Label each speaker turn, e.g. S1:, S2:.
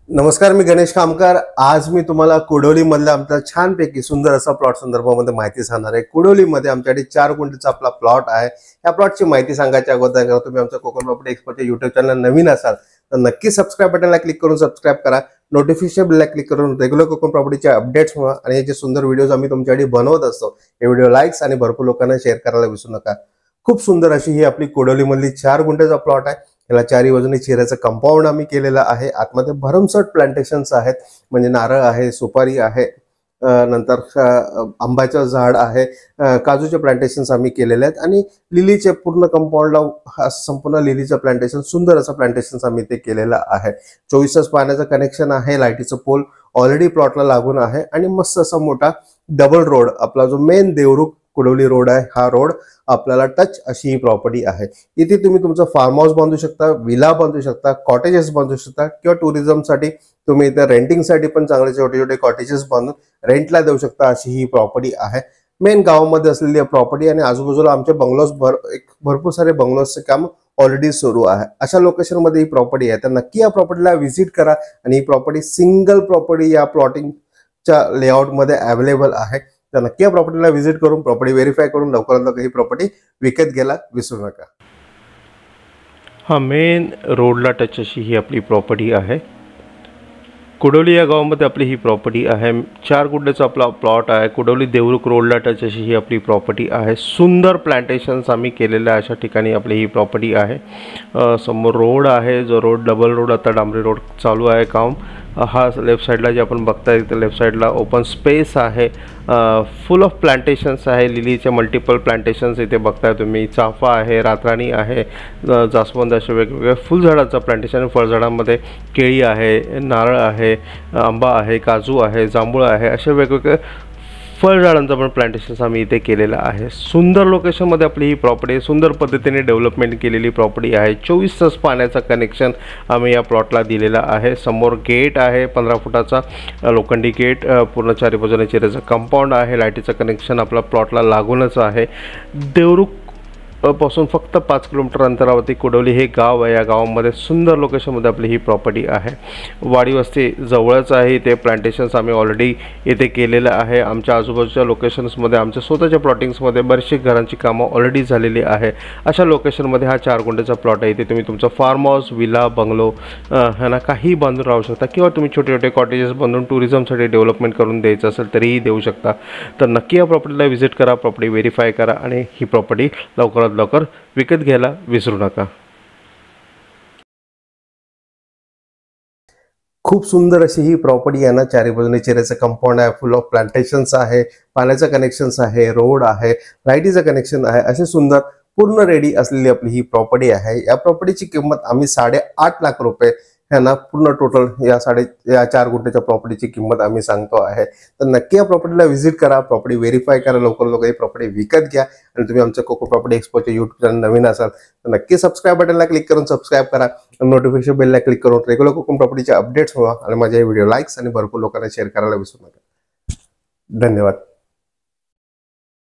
S1: नमस्कार, मी गणेश कामकर। आज मी तुम्हाला कुडोलीमधल्या आमचा छानपैकी सुंदर असा प्लॉट संदर्भामध्ये माहिती सांगणार आहे। कुडोलीमध्ये आमच्याकडे 4 गुंठेचा आपला प्लॉट आहे। या प्लॉटची माहिती सांगायच्या अगोदर जर तुम्ही आमच्या कोकण प्रॉपर्टी एक्सपर्टच्या YouTube चॅनल नवीन असाल तर नक्की सबस्क्राइब बटनला क्लिक करून सबस्क्राइब करा। नोटिफिकेशन बेलला क्लिक करून रेग्युलर कोकण प्रॉपर्टीचे अपडेट्स मिळवा आणि हे जे सुंदर व्हिडिओज आम्ही तुमच्यासाठी बनवत असतो हे व्हिडिओ लाईक्स आणि भरपूर लोकांना शेअर करायला विसरू नका। खूप सुंदर अशी ही आपली कुडोलीमधली 4 गुंठेचा प्लॉट आहे। याला चारी बाजूने चिऱ्याचं कंपाऊंड आम्ही केलेलं आहे। आतमध्ये भरमसाठ प्लांटेशन्स आहेत, म्हणजे नारळ आहे, सुपारी आहे, नंतर आंब्याचं झाड आहे, काजूचे प्लांटेशन्स आम्ही केलेले आहेत आणि लिलीचे पूर्ण कंपाऊंडला संपूर्ण लिलीचं प्लांटेशन, सुंदर असं प्लांटेशन्स आम्ही ते केलेलं आहे। 24 तास पाण्याचं कनेक्शन आहे, लाईटीचं पोल ऑलरेडी प्लॉटला लागून आहे आणि मस्त असा मोठा डबल रोड आपला जो मेन देवरुख कुडोली रोड आहे, हा रोड आपल्याला टच अशी ही प्रॉपर्टी आहे। इथे तुम्ही तुमचं फार्म हाऊस बांधू शकता, विला बांधू शकता, कॉटेजेस बांधू शकता किंवा टुरिझमसाठी तुम्ही इथे रेंटिंगसाठी पण चांगले छोटे छोटे कॉटेजेस बांधून रेंटला देऊ शकता अशी ही प्रॉपर्टी आहे। मेन गावामध्ये असलेली प्रॉपर्टी आणि आजूबाजूला आमचे बंगलोज भरपूर सारे बंगलोजचे काम ऑलरेडी सुरू आहे। अशा लोकेशन मध्ये ही प्रॉपर्टी आहे, तर नक्की या प्रॉपर्टीला व्हिजिट करा आणि ही प्रॉपर्टी सिंगल प्रॉपर्टी या प्लॉटिंगच्या लेआउट मध्ये अवेलेबल आहे। तर नक्की या प्रॉपर्टीला व्हिजिट करून प्रॉपर्टी व्हेरीफाय करून लवकरात लवकर ही प्रॉपर्टी विकत घ्यायला विसरू नका।
S2: हा मेन रोडला टच अशी ही आपली प्रॉपर्टी आहे। कुडोली या गावामध्ये आपली ही प्रॉपर्टी आहे। 4 गुंठेचा आपला प्लॉट आहे। कुडोली देवरुख रोडला टच अशी ही आपली प्रॉपर्टी आहे। सुंदर प्लांटेशन्स आम्ही केलेल्या अशा ठिकाणी आपली ही प्रॉपर्टी आहे। समोर रोड आहे, जो रोड डबल रोड, आता डांबरी रोड चालू आहे काम। हा लेफ्ट साईडला जे आपण बघताय तिथे लेफ्ट साईडला ओपन स्पेस आहे, फुल ऑफ प्लांटेशन्स आहे। लिलीचे मल्टिपल प्लांटेशन्स इथे बघताय तुम्ही। चाफा आहे, रातराणी आहे, जास्वंद, असे वेगवेगळे फुलझाडाचं प्लांटेशन। फळझाडांमध्ये केळी आहे, नारळ आहे, आंबा आहे, काजू आहे, जांभूळ आहे, असे वेगवेगळे फळझाडांचं पण प्लांटेशन्स आम्ही इथे केलेलं आहे। सुंदर लोकेशनमध्ये आपली ही प्रॉपर्टी, सुंदर पद्धतीने डेव्हलपमेंट केलेली प्रॉपर्टी आहे। 24 तास पाण्याचं कनेक्शन आम्ही या प्लॉटला दिलेलं आहे। समोर गेट आहे, 15 फुटाचा लोखंडी गेट, पूर्ण चारी बाजूने चिऱ्याचं कंपाऊंड आहे, लाईटीचं कनेक्शन आपला प्लॉटला लागूनच आहे। देवरुख पासून फक्त 5 किलोमीटर अंतरावरती कुडोली हे गाव आहे। या गावामध्ये सुंदर लोकेशनमध्ये आपली ही प्रॉपर्टी आहे। वाडी वस्ती जवळच आहे, ते प्लांटेशन्स आम्ही ऑलरेडी इथे केलेलं आहे। आमच्या आजूबाजूच्या लोकेशन्समध्ये, आमच्या स्वतःच्या प्लॉटिंग्समध्ये बरीचशी घरांची कामं ऑलरेडी झालेली आहे। अशा लोकेशनमध्ये हा 4 गुंठेचा प्लॉट आहे। इथे तुम्ही तुमचं फार्म हाऊस, विला, बंगलो ह्यांना काही बांधून राहू शकता किंवा तुम्ही छोटे छोटे कॉटेजेस बांधून टुरिझमसाठी डेव्हलपमेंट करून द्यायचं असेल तरीही देऊ शकता। तर नक्की या प्रॉपर्टीला व्हिजिट करा, प्रॉपर्टी व्हेरीफाय करा आणि ही प्रॉपर्टी लवकर विकत घ्यायला विसरू नका।
S1: खूप सुंदर अशी ही प्रॉपर्टी आहे ना। चारी बाजूने चिऱ्याचं कंपाऊंड आहे, फुल ऑफ प्लांटेशन्स आहे, पाण्याचं कनेक्शन्स आहे, रोड आहे, लाईटीचं कनेक्शन आहे, असे सुंदर पूर्ण रेडी असलेली आपली ही प्रॉपर्टी आहे। या प्रॉपर्टीची किंमत आम्ही 8.5 लाख रुपये ह्यांना पूर्ण टोटल या 4 गुंठेच्या प्रॉपर्टीची किंमत आम्ही सांगतो आहे। तर नक्की या प्रॉपर्टीला व्हिजिट करा, प्रॉपर्टी व्हेरीफाय करा, लवकर ही प्रॉपर्टी विकत घ्या आणि तुम्ही आमच्या कोकण प्रॉपर्टी एक्सपर्टच्या YouTube चॅनल नवीन असाल तर नक्की सबस्क्राइब बटनला क्लिक करून सबस्क्राइब करा, नोटिफिकेशन बेलला क्लिक करून रेग्युलर कोकण प्रॉपर्टीचे अपडेट्स मिळवा आणि माझे व्हिडिओ लाईक्स आणि भरपूर लोकांना शेअर करायला विसरू नका। धन्यवाद।